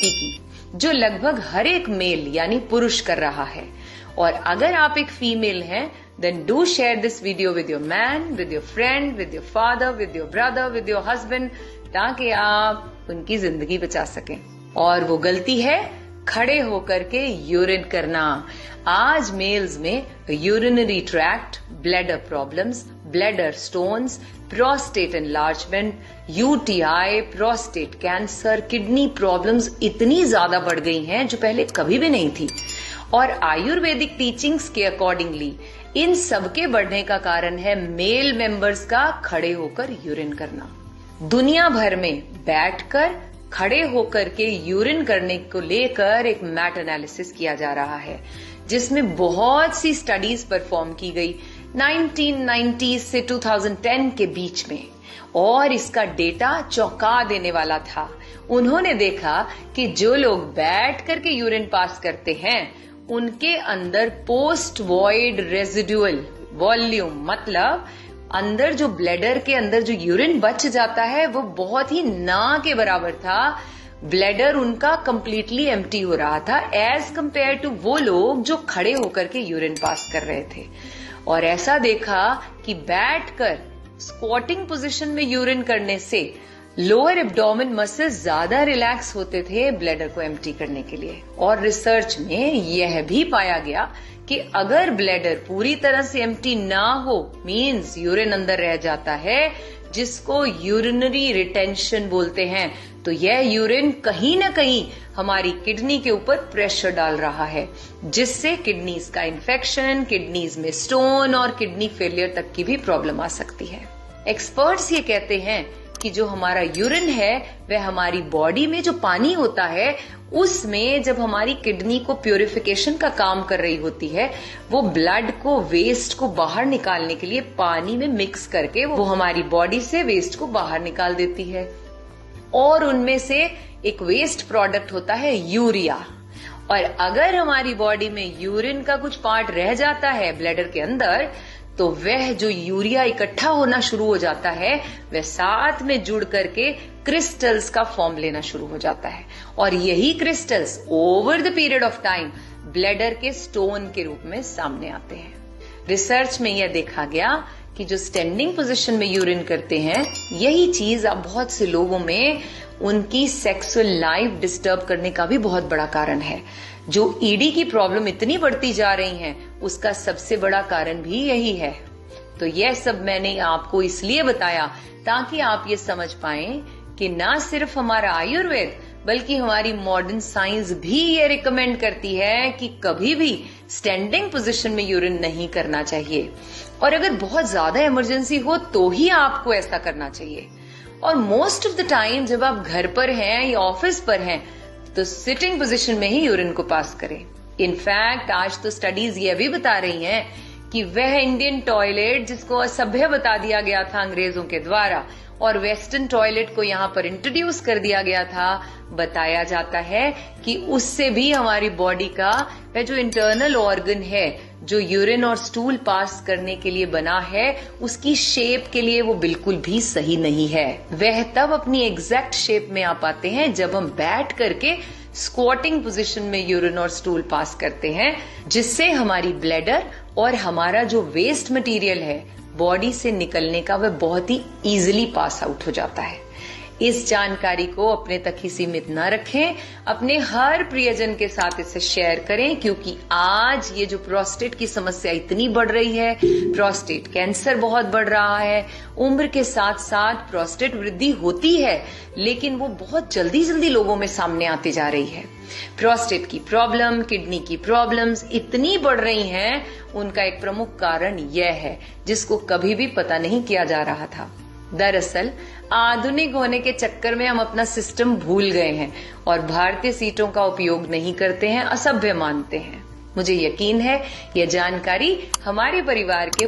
व्यक्ति की, जो लगभग हर एक मेल यानी पुरुष कर रहा है। और अगर आप एक फीमेल हैं, then do share this video with your man, with your friend, with your father, with your brother, with your husband, ताकि आप उनकी जिंदगी बचा सकें। और वो गलती है खड़े होकर के यूरिन करना। आज मेल्स में urinary tract, bladder problems, bladder stones, prostate enlargement, UTI, prostate cancer, kidney problems इतनी ज्यादा बढ़ गई हैं जो पहले कभी भी नहीं थी। और आयुर्वेदिक टीचिंग्स के अकॉर्डिंगली इन सबके बढ़ने का कारण है मेल मेंबर्स का खड़े होकर यूरिन करना। दुनिया भर में बैठकर खड़े होकर के यूरिन करने को लेकर एक मैट एनालिसिस किया जा रहा है, जिसमें बहुत सी स्टडीज परफॉर्म की गई 1990 से 2010 के बीच में, और इसका डेटा चौंका देने वाला था। उन्होंने देखा कि जो लोग बैठ करके यूरिन पास करते हैं उनके अंदर पोस्ट वॉइड रेजिडुअल वॉल्यूम, मतलब अंदर जो ब्लैडर के अंदर जो यूरिन बच जाता है वो बहुत ही ना के बराबर था। ब्लैडर उनका कंप्लीटली एम्प्टी हो रहा था एज कंपेयर टू वो लोग जो खड़े होकर के यूरिन पास कर रहे थे। और ऐसा देखा कि बैठकर स्क्वाटिंग पोजीशन में यूरिन करने से लोअर एब्डोमेन मसल्स ज्यादा रिलैक्स होते थे ब्लैडर को एम्प्टी करने के लिए। और रिसर्च में यह भी पाया गया कि अगर ब्लैडर पूरी तरह से एम्प्टी ना हो, मींस यूरिन अंदर रह जाता है, जिसको यूरिनरी रिटेंशन बोलते हैं, तो यह यूरिन कहीं ना कहीं हमारी किडनी के ऊपर प्रेशर डाल रहा है, जिससे किडनीज का इन्फेक्शन, किडनीज में स्टोन और किडनी फेलियर तक की भी प्रॉब्लम आ सकती है। एक्सपर्ट्स ये कहते हैं कि जो हमारा यूरिन है वह हमारी बॉडी में जो पानी होता है उसमें जब हमारी किडनी को प्यूरिफिकेशन का काम कर रही होती है, वो ब्लड को, वेस्ट को बाहर निकालने के लिए पानी में मिक्स करके वो हमारी बॉडी से वेस्ट को बाहर निकाल देती है। और उनमें से एक वेस्ट प्रोडक्ट होता है यूरिया। और अगर हमारी बॉडी में यूरिन का कुछ पार्ट रह जाता है ब्लैडर के अंदर, तो वह जो यूरिया इकट्ठा होना शुरू हो जाता है वह साथ में जुड़ करके क्रिस्टल्स का फॉर्म लेना शुरू हो जाता है। और यही crystals over the period of time bladder के स्टोन के रूप में सामने आते हैं। रिसर्च में यह देखा गया कि जो स्टैंडिंग पोजीशन में यूरिन करते हैं, यही चीज अब बहुत से लोगों में उनकी सेक्सुअल लाइफ डिस्टर्ब करने का भी बहुत बड़ा कारण है। जो ईडी की प्रॉब्लम इतनी बढ़ती जा रही है उसका सबसे बड़ा कारण भी यही है। तो यह सब मैंने आपको इसलिए बताया ताकि आप ये समझ पाएं कि ना सिर्फ हमारा आयुर्वेद बल्कि हमारी मॉडर्न साइंस भी ये रिकमेंड करती है कि कभी भी स्टैंडिंग पोजीशन में यूरिन नहीं करना चाहिए। और अगर बहुत ज्यादा इमरजेंसी हो तो ही आपको ऐसा करना चाहिए। और मोस्ट ऑफ द टाइम जब आप घर पर हैं या ऑफिस पर हैं तो सिटिंग पोजीशन में ही यूरिन को पास करें। इनफैक्ट आज तो स्टडीज ये भी बता रही हैं कि वह इंडियन टॉयलेट जिसको असभ्य बता दिया गया था अंग्रेजों के द्वारा और वेस्टर्न टॉयलेट को यहाँ पर इंट्रोड्यूस कर दिया गया था, बताया जाता है कि उससे भी हमारी बॉडी का वह जो इंटरनल ऑर्गन है जो यूरिन और स्टूल पास करने के लिए बना है, उसकी शेप के लिए वो बिल्कुल भी सही नहीं है। वह तब अपनी एग्जैक्ट शेप में आ पाते हैं जब हम बैठ करके स्क्वाटिंग पोजीशन में यूरिन और स्टूल पास करते हैं, जिससे हमारी ब्लैडर और हमारा जो वेस्ट मटेरियल है बॉडी से निकलने का वह बहुत ही इजीली पास आउट हो जाता है। इस जानकारी को अपने तक ही सीमित न रखें, अपने हर प्रियजन के साथ इसे शेयर करें, क्योंकि आज ये जो प्रोस्टेट की समस्या इतनी बढ़ रही है, प्रोस्टेट कैंसर बहुत बढ़ रहा है, उम्र के साथ साथ प्रोस्टेट वृद्धि होती है लेकिन वो बहुत जल्दी जल्दी लोगों में सामने आती जा रही है। प्रोस्टेट की प्रॉब्लम, किडनी की प्रॉब्लम्स इतनी बढ़ रही हैं, उनका एक प्रमुख कारण यह है जिसको कभी भी पता नहीं किया जा रहा था। दरअसल आधुनिक होने के चक्कर में हम अपना सिस्टम भूल गए हैं और भारतीय सीटों का उपयोग नहीं करते हैं, असभ्य मानते हैं। मुझे यकीन है यह जानकारी हमारे परिवार के